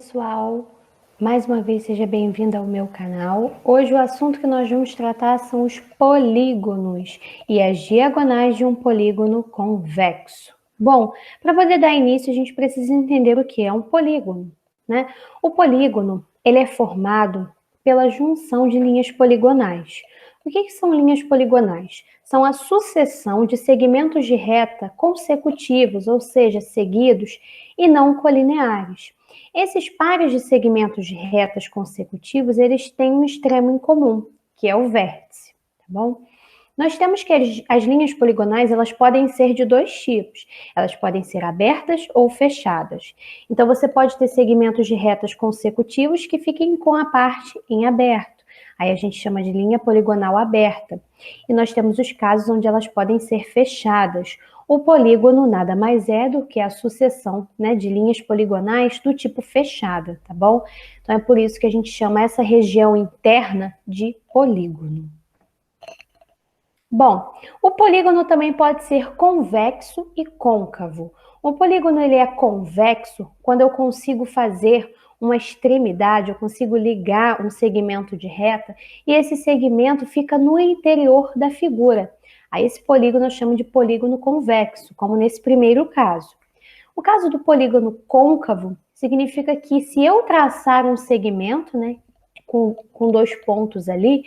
pessoal, mais uma vez seja bem-vindo ao meu canal. Hoje o assunto que nós vamos tratar são os polígonos e as diagonais de um polígono convexo. Bom, para poder dar início a gente precisa entender o que é um polígono, né? O polígono, ele é formado pela junção de linhas poligonais. O que são linhas poligonais? São a sucessão de segmentos de reta consecutivos, ou seja, seguidos e não colineares. Esses pares de segmentos de retas consecutivos, eles têm um extremo em comum, que é o vértice, tá bom? Nós temos que as linhas poligonais, elas podem ser de dois tipos. Elas podem ser abertas ou fechadas. Então, você pode ter segmentos de retas consecutivos que fiquem com a parte em aberto. Aí a gente chama de linha poligonal aberta. E nós temos os casos onde elas podem ser fechadas. O polígono nada mais é do que a sucessão, né, de linhas poligonais do tipo fechada, tá bom? Então é por isso que a gente chama essa região interna de polígono. Bom, o polígono também pode ser convexo e côncavo. O polígono ele é convexo quando eu consigo fazer uma extremidade, eu consigo ligar um segmento de reta e esse segmento fica no interior da figura. Aí esse polígono eu chamo de polígono convexo, como nesse primeiro caso. O caso do polígono côncavo significa que se eu traçar um segmento, né, com dois pontos ali,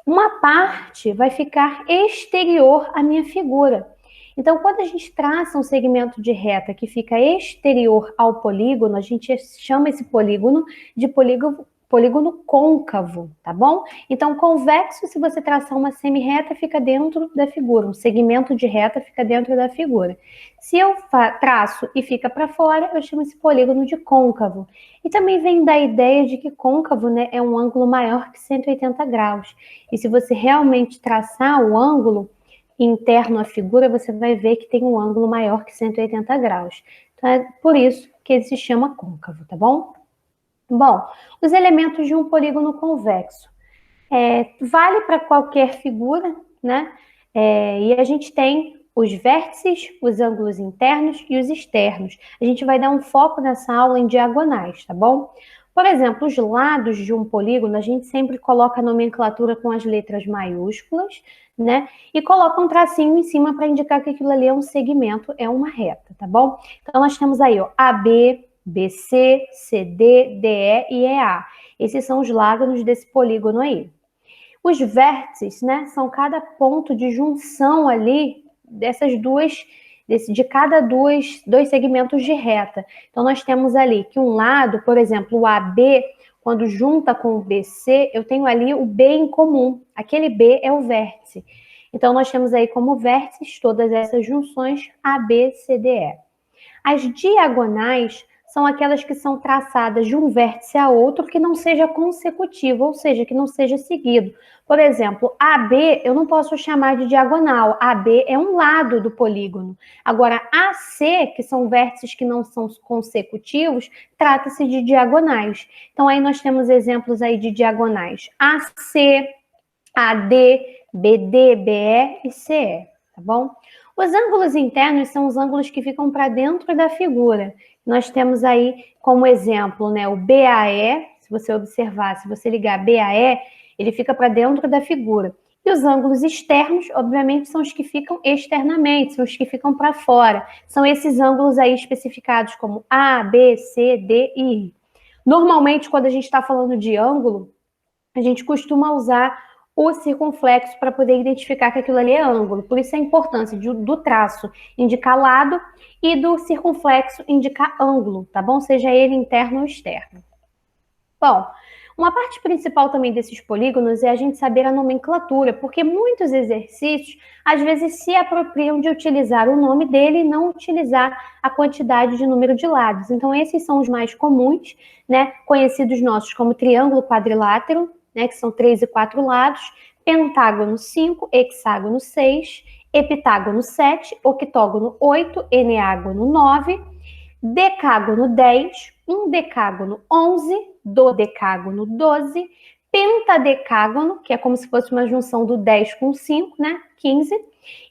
uma parte vai ficar exterior à minha figura. Então, quando a gente traça um segmento de reta que fica exterior ao polígono, a gente chama esse polígono de polígono côncavo, tá bom? Então, convexo, se você traçar uma semi-reta, fica dentro da figura. Um segmento de reta fica dentro da figura. Se eu traço e fica para fora, eu chamo esse polígono de côncavo. E também vem da ideia de que côncavo, né, é um ângulo maior que 180 graus. E se você realmente traçar o ângulo interno à figura, você vai ver que tem um ângulo maior que 180 graus. Então, é por isso que ele se chama côncavo, tá bom? Bom, os elementos de um polígono convexo. Vale para qualquer figura, né? E a gente tem os vértices, os ângulos internos e os externos. A gente vai dar um foco nessa aula em diagonais, tá bom? Por exemplo, os lados de um polígono, a gente sempre coloca a nomenclatura com as letras maiúsculas, né? E coloca um tracinho em cima para indicar que aquilo ali é um segmento, é uma reta, tá bom? Então, nós temos aí, ó, AB, BC, CD, DE e EA. Esses são os lados desse polígono aí. Os vértices, né, são cada ponto de junção ali de cada dois segmentos de reta. Então, nós temos ali que um lado, por exemplo, o AB, quando junta com o BC, eu tenho ali o B em comum. Aquele B é o vértice. Então, nós temos aí como vértices todas essas junções AB, CDE. As diagonais são aquelas que são traçadas de um vértice a outro que não seja consecutivo, ou seja, que não seja seguido. Por exemplo, AB eu não posso chamar de diagonal, AB é um lado do polígono. Agora, AC, que são vértices que não são consecutivos, trata-se de diagonais. Então, aí nós temos exemplos aí de diagonais AC, AD, BD, BE e CE, tá bom? Os ângulos internos são os ângulos que ficam para dentro da figura. Nós temos aí como exemplo, né, o BAE, se você observar, se você ligar BAE, ele fica para dentro da figura. E os ângulos externos, obviamente, são os que ficam externamente, são os que ficam para fora. São esses ângulos aí especificados como A, B, C, D e I. Normalmente, quando a gente está falando de ângulo, a gente costuma usar o circunflexo para poder identificar que aquilo ali é ângulo. Por isso a importância do traço indicar lado e do circunflexo indicar ângulo, tá bom? Seja ele interno ou externo. Bom, uma parte principal também desses polígonos é a gente saber a nomenclatura, porque muitos exercícios, às vezes, se apropriam de utilizar o nome dele e não utilizar a quantidade de número de lados. Então, esses são os mais comuns, né? Conhecidos nossos como triângulo quadrilátero, né, que são 3 e 4 lados, pentágono 5, hexágono 6, heptágono 7, octógono 8, eneágono 9, decágono 10, decágono 11, dodecágono 12, pentadecágono, que é como se fosse uma junção do 10 com 5, né, 15,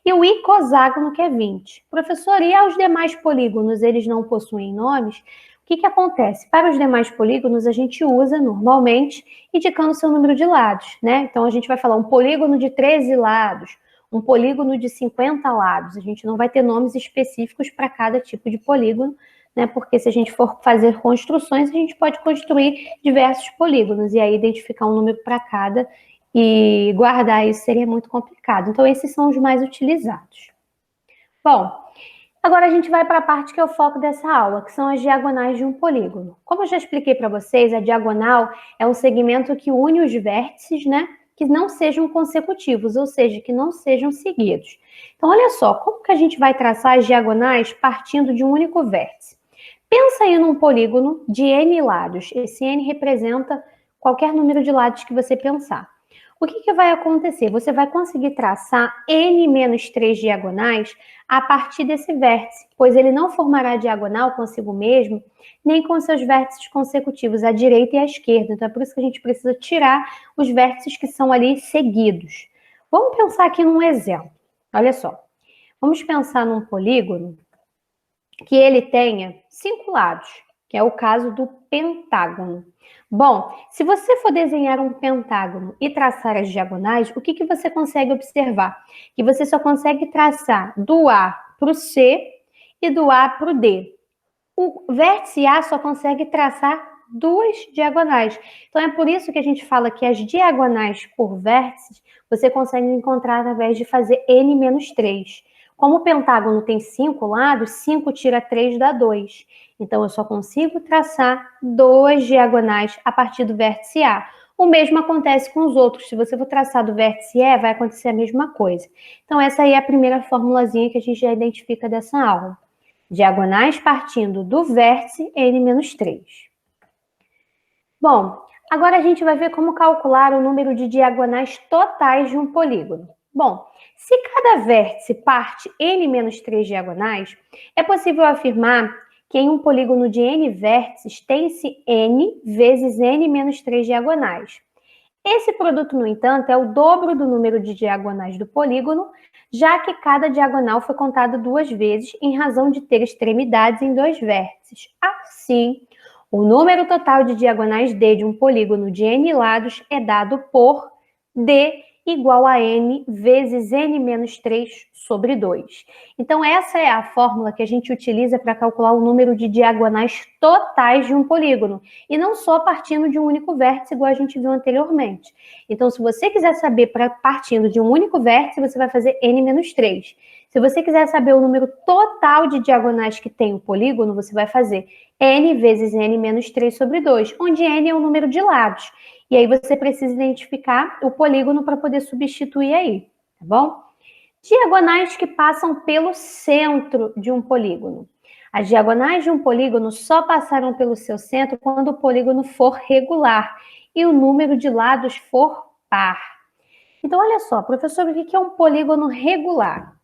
e o icoságono, que é 20. Professor, e aos demais polígonos, eles não possuem nomes? O que acontece? Para os demais polígonos, a gente usa normalmente indicando o seu número de lados, né? Então, a gente vai falar um polígono de 13 lados, um polígono de 50 lados. A gente não vai ter nomes específicos para cada tipo de polígono, né? Porque se a gente for fazer construções, a gente pode construir diversos polígonos e aí identificar um número para cada e guardar isso seria muito complicado. Então, esses são os mais utilizados. Bom, agora a gente vai para a parte que é o foco dessa aula, que são as diagonais de um polígono. Como eu já expliquei para vocês, a diagonal é um segmento que une os vértices, né? Que não sejam consecutivos, ou seja, que não sejam seguidos. Então, olha só, como que a gente vai traçar as diagonais partindo de um único vértice? Pensa aí num polígono de n lados. Esse n representa qualquer número de lados que você pensar. O que vai acontecer? Você vai conseguir traçar n menos 3 diagonais a partir desse vértice, pois ele não formará diagonal consigo mesmo, nem com seus vértices consecutivos, à direita e à esquerda. Então, é por isso que a gente precisa tirar os vértices que são ali seguidos. Vamos pensar aqui num exemplo. Olha só. Vamos pensar num polígono que ele tenha 5 lados, que é o caso do pentágono. Bom, se você for desenhar um pentágono e traçar as diagonais, o que você consegue observar? Que você só consegue traçar do A para o C e do A para o D. O vértice A só consegue traçar 2 diagonais. Então, é por isso que a gente fala que as diagonais por vértices você consegue encontrar através de fazer n menos 3. Como o pentágono tem 5 lados, 5 tira 3 dá 2. Então, eu só consigo traçar 2 diagonais a partir do vértice A. O mesmo acontece com os outros. Se você for traçar do vértice E, vai acontecer a mesma coisa. Então, essa aí é a primeira formulazinha que a gente já identifica dessa aula. Diagonais partindo do vértice n-3. Bom, agora a gente vai ver como calcular o número de diagonais totais de um polígono. Bom, se cada vértice parte n-3 diagonais, é possível afirmar que em um polígono de n vértices tem-se n vezes n-3 diagonais. Esse produto, no entanto, é o dobro do número de diagonais do polígono, já que cada diagonal foi contada 2 vezes em razão de ter extremidades em 2 vértices. Assim, o número total de diagonais D de um polígono de n lados é dado por D igual a n vezes n menos 3 sobre 2. Então, essa é a fórmula que a gente utiliza para calcular o número de diagonais totais de um polígono, e não só partindo de um único vértice, igual a gente viu anteriormente. Então, se você quiser saber partindo de um único vértice, você vai fazer n menos 3. Se você quiser saber o número total de diagonais que tem o polígono, você vai fazer n vezes n menos 3 sobre 2, onde n é o número de lados. E aí você precisa identificar o polígono para poder substituir aí, tá bom? Diagonais que passam pelo centro de um polígono. As diagonais de um polígono só passarão pelo seu centro quando o polígono for regular e o número de lados for par. Então, olha só, professor, o que é um polígono regular?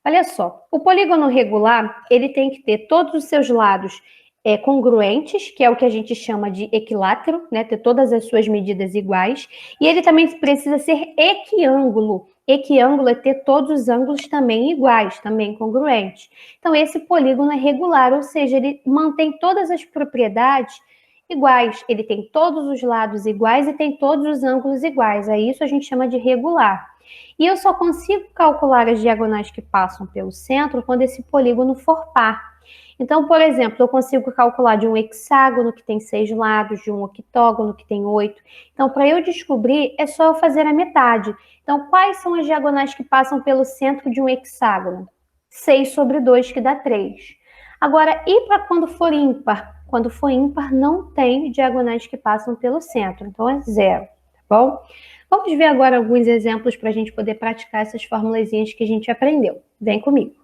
Olha só, o polígono regular, ele tem que ter todos os seus lados congruentes, que é o que a gente chama de equilátero, né? Ter todas as suas medidas iguais. E ele também precisa ser equiângulo. Equiângulo é ter todos os ângulos também iguais, também congruentes. Então, esse polígono é regular, ou seja, ele mantém todas as propriedades iguais. Ele tem todos os lados iguais e tem todos os ângulos iguais. Aí isso a gente chama de regular. E eu só consigo calcular as diagonais que passam pelo centro quando esse polígono for par. Então, por exemplo, eu consigo calcular de um hexágono que tem 6 lados, de um octógono que tem 8. Então, para eu descobrir, é só eu fazer a metade. Então, quais são as diagonais que passam pelo centro de um hexágono? 6 sobre 2, que dá 3. Agora, e para quando for ímpar? Quando for ímpar, não tem diagonais que passam pelo centro. Então, é 0, tá bom? Vamos ver agora alguns exemplos para a gente poder praticar essas formulazinhas que a gente aprendeu. Vem comigo.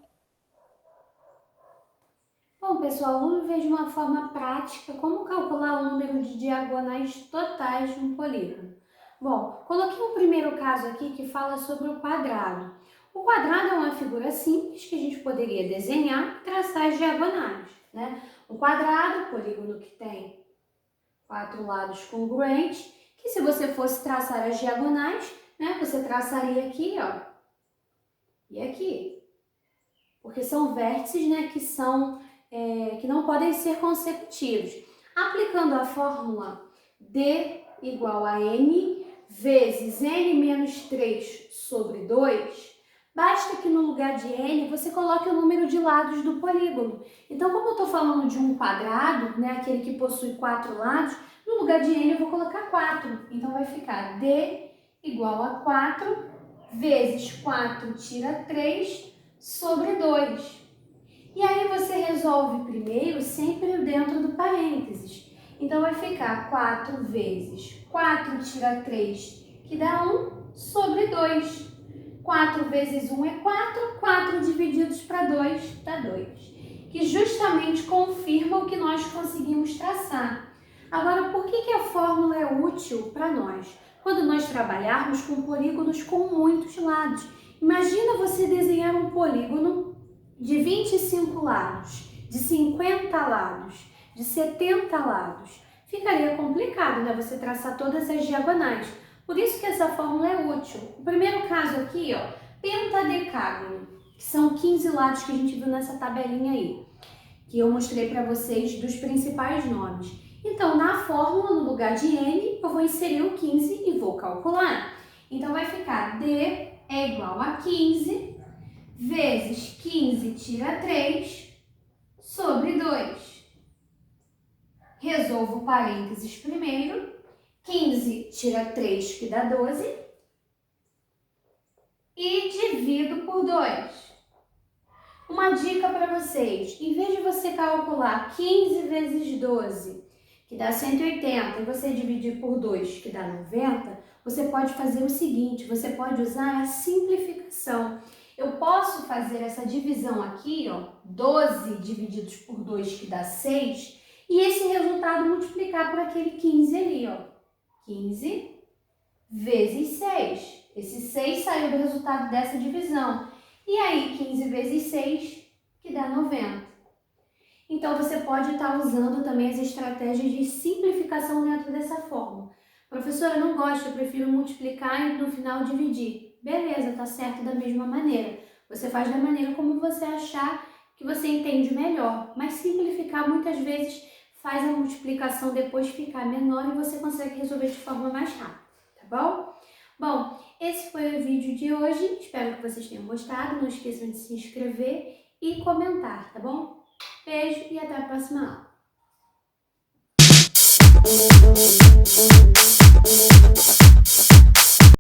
Bom, pessoal, vamos ver de uma forma prática como calcular o número de diagonais totais de um polígono. Bom, coloquei um primeiro caso aqui que fala sobre o quadrado. O quadrado é uma figura simples que a gente poderia desenhar e traçar as diagonais, né? Um quadrado, polígono que tem 4 lados congruentes, que se você fosse traçar as diagonais, né, você traçaria aqui, ó, e aqui. Porque são vértices, né, que são que não podem ser consecutivos. Aplicando a fórmula D igual a N vezes N menos 3 sobre 2, basta que no lugar de N você coloque o número de lados do polígono. Então, como eu estou falando de um quadrado, né, aquele que possui 4 lados, no lugar de N eu vou colocar 4. Então, vai ficar D igual a 4 vezes 4 tira 3 sobre 2. E aí você resolve primeiro sempre dentro do parênteses. Então, vai ficar 4 vezes 4 tira 3, que dá 1, sobre 2. 4 vezes 1 é 4, 4 divididos para 2 dá 2. Que justamente confirma o que nós conseguimos traçar. Agora, por que a fórmula é útil para nós? Quando nós trabalharmos com polígonos com muitos lados. Imagina você desenhar um polígono de 25 lados, de 50 lados, de 70 lados. Ficaria complicado, né? Você traçar todas as diagonais. Por isso que essa fórmula é útil. O primeiro caso aqui, ó, pentadecágono, que são 15 lados que a gente viu nessa tabelinha aí, que eu mostrei para vocês dos principais nomes. Então, na fórmula, no lugar de N, eu vou inserir o 15 e vou calcular. Então, vai ficar D é igual a 15 vezes 15 tira 3 sobre 2. Resolvo parênteses primeiro. 15 tira 3, que dá 12. E divido por 2. Uma dica para vocês. Em vez de você calcular 15 vezes 12, que dá 180, e você dividir por 2, que dá 90, você pode fazer o seguinte, você pode usar a simplificação. Eu posso fazer essa divisão aqui, ó, 12 divididos por 2, que dá 6, e esse resultado multiplicar por aquele 15 ali, ó. 15 vezes 6. Esse 6 saiu do resultado dessa divisão. E aí, 15 vezes 6, que dá 90. Então, você pode estar usando também as estratégias de simplificação dentro dessa fórmula. Professora, eu não gosto, eu prefiro multiplicar e no final dividir. Beleza, tá certo da mesma maneira. Você faz da maneira como você achar que você entende melhor. Mas simplificar muitas vezes faz a multiplicação depois ficar menor e você consegue resolver de forma mais rápida, tá bom? Bom, esse foi o vídeo de hoje. Espero que vocês tenham gostado. Não esqueçam de se inscrever e comentar, tá bom? Beijo e até a próxima aula.